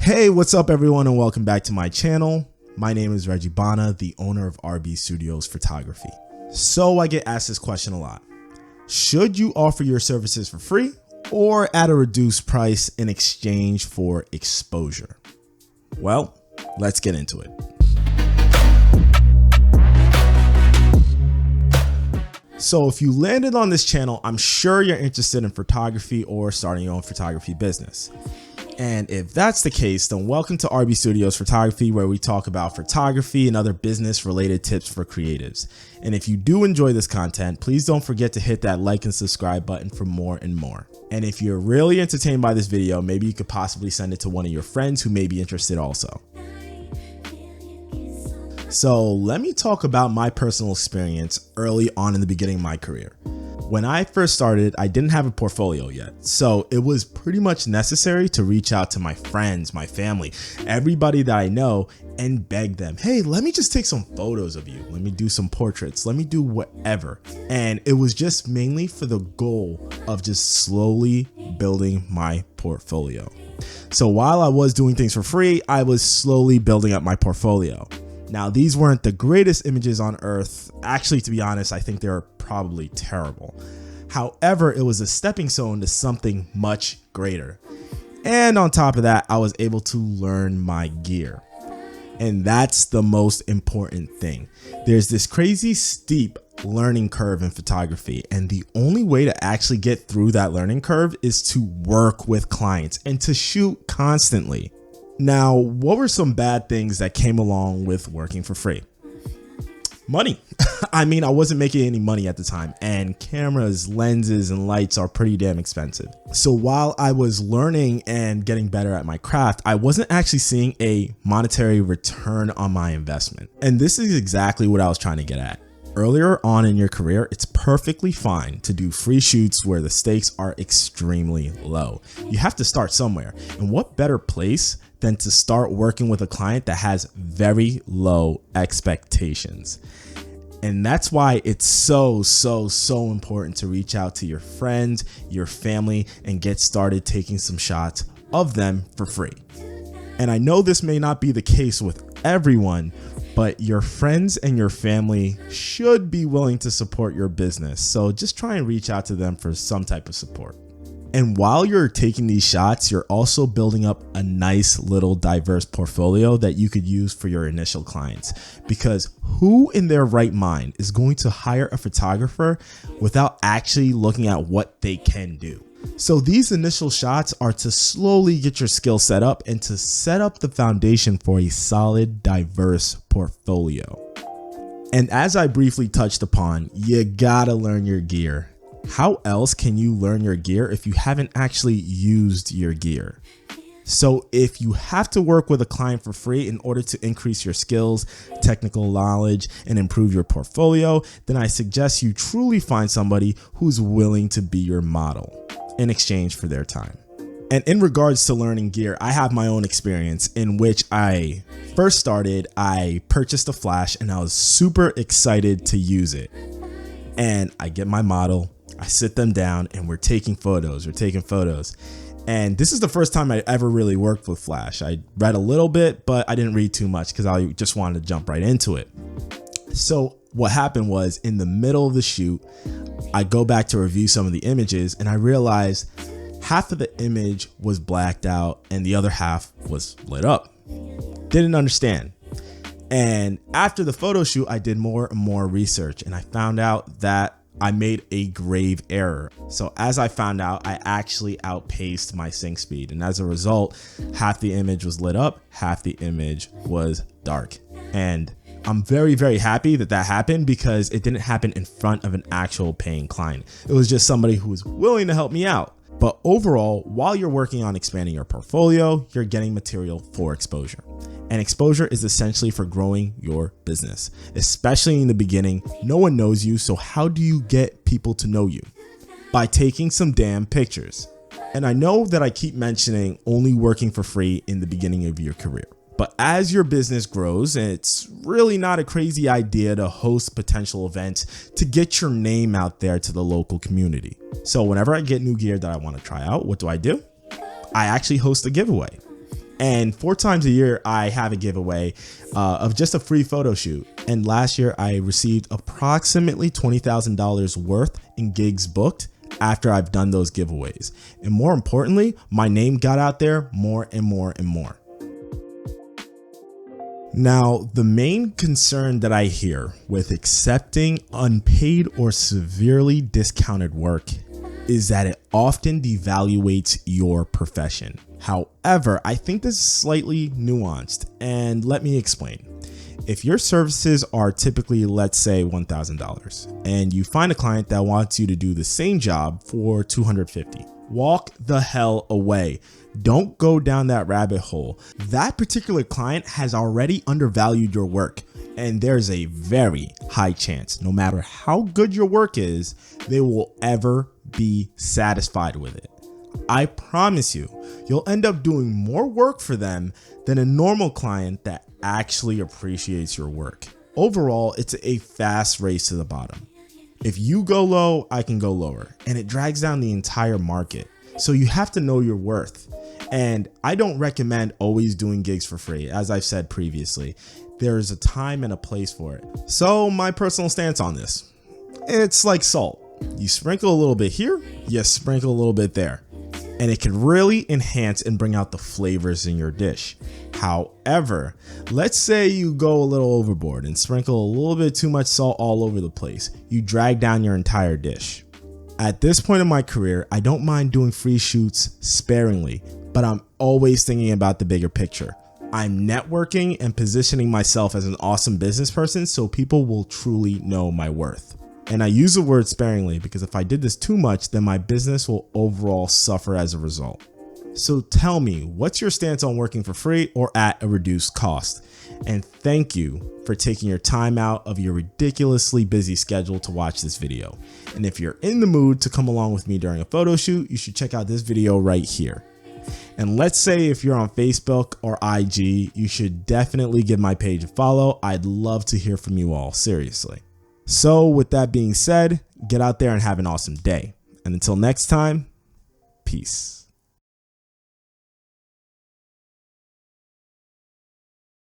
Hey, what's up everyone and welcome back to my channel. My name is Reggie Bana, the owner of RB Studios Photography. So I get asked this question a lot. Should you offer your services for free or at a reduced price in exchange for exposure? Well, let's get into it. So if you landed on this channel, I'm sure you're interested in photography or starting your own photography business. And if that's the case, then welcome to RB Studios Photography, where we talk about photography and other business related tips for creatives. And if you do enjoy this content, please don't forget to hit that like and subscribe button for more and more. And if you're really entertained by this video, maybe you could possibly send it to one of your friends who may be interested also. So let me talk about my personal experience early on in the beginning of my career. When I first started, I didn't have a portfolio yet, so it was pretty much necessary to reach out to my friends, my family, everybody that I know and beg them, hey, let me just take some photos of you. Let me do some portraits. Let me do whatever. And it was just mainly for the goal of just slowly building my portfolio. So while I was doing things for free, I was slowly building up my portfolio. Now, these weren't the greatest images on earth. Actually, to be honest, I think they're probably terrible. However, it was a stepping stone to something much greater. And on top of that, I was able to learn my gear. And that's the most important thing. There's this crazy steep learning curve in photography, and the only way to actually get through that learning curve is to work with clients and to shoot constantly. Now, what were some bad things that came along with working for free? Money. I mean, I wasn't making any money at the time, and cameras, lenses, and lights are pretty damn expensive. So while I was learning and getting better at my craft, I wasn't actually seeing a monetary return on my investment. And this is exactly what I was trying to get at. Earlier on in your career, it's perfectly fine to do free shoots where the stakes are extremely low. You have to start somewhere, and what better place than to start working with a client that has very low expectations. And that's why it's so important to reach out to your friends, your family, and get started taking some shots of them for free. And I know this may not be the case with everyone, but your friends and your family should be willing to support your business. So just try and reach out to them for some type of support. And while you're taking these shots, you're also building up a nice little diverse portfolio that you could use for your initial clients. Because who in their right mind is going to hire a photographer without actually looking at what they can do? So these initial shots are to slowly get your skill set up and to set up the foundation for a solid, diverse portfolio. And as I briefly touched upon, you gotta learn your gear. How else can you learn your gear if you haven't actually used your gear? So if you have to work with a client for free in order to increase your skills, technical knowledge, and improve your portfolio, then I suggest you truly find somebody who's willing to be your model in exchange for their time. And in regards to learning gear, I have my own experience in which I first started, I purchased a flash and I was super excited to use it. And I get my model, I sit them down and we're taking photos. And this is the first time I ever really worked with flash. I read a little bit, but I didn't read too much because I just wanted to jump right into it. So what happened was in the middle of the shoot, I go back to review some of the images and I realized half of the image was blacked out and the other half was lit up. Didn't understand. And after the photo shoot, I did more and more research and I found out that I made a grave error. So as I found out, I actually outpaced my sync speed. And as a result, half the image was lit up, half the image was dark. And I'm very happy that that happened because it didn't happen in front of an actual paying client. It was just somebody who was willing to help me out. But overall, while you're working on expanding your portfolio, you're getting material for exposure. And exposure is essentially for growing your business, especially in the beginning. No one knows you, so how do you get people to know you? By taking some damn pictures. And I know that I keep mentioning only working for free in the beginning of your career. But as your business grows, it's really not a crazy idea to host potential events to get your name out there to the local community. So whenever I get new gear that I want to try out, what do? I actually host a giveaway. And 4 times a year, I have a giveaway of just a free photo shoot. And last year, I received approximately $20,000 worth in gigs booked after I've done those giveaways. And more importantly, my name got out there more and more and more. Now, the main concern that I hear with accepting unpaid or severely discounted work is that it often devaluates your profession. However, I think this is slightly nuanced, and let me explain. If your services are typically, let's say, $1,000, and you find a client that wants you to do the same job for $250, walk the hell away. Don't go down that rabbit hole. That particular client has already undervalued your work, and there's a very high chance, no matter how good your work is, they will ever be satisfied with it. I promise you, you'll end up doing more work for them than a normal client that actually appreciates your work. Overall, it's a fast race to the bottom. If you go low, I can go lower, and it drags down the entire market. So you have to know your worth. And I don't recommend always doing gigs for free. As I've said previously, there's a time and a place for it. So my personal stance on this, it's like salt. You sprinkle a little bit here, you sprinkle a little bit there, and it can really enhance and bring out the flavors in your dish. However, let's say you go a little overboard and sprinkle a little bit too much salt all over the place. You drag down your entire dish. At this point in my career, I don't mind doing free shoots sparingly, but I'm always thinking about the bigger picture. I'm networking and positioning myself as an awesome business person so people will truly know my worth. And I use the word sparingly because if I did this too much, then my business will overall suffer as a result. So tell me, what's your stance on working for free or at a reduced cost? And thank you for taking your time out of your ridiculously busy schedule to watch this video. And if you're in the mood to come along with me during a photo shoot, you should check out this video right here. And let's say if you're on Facebook or IG, you should definitely give my page a follow. I'd love to hear from you all, seriously. So with that being said, get out there and have an awesome day. And until next time, peace.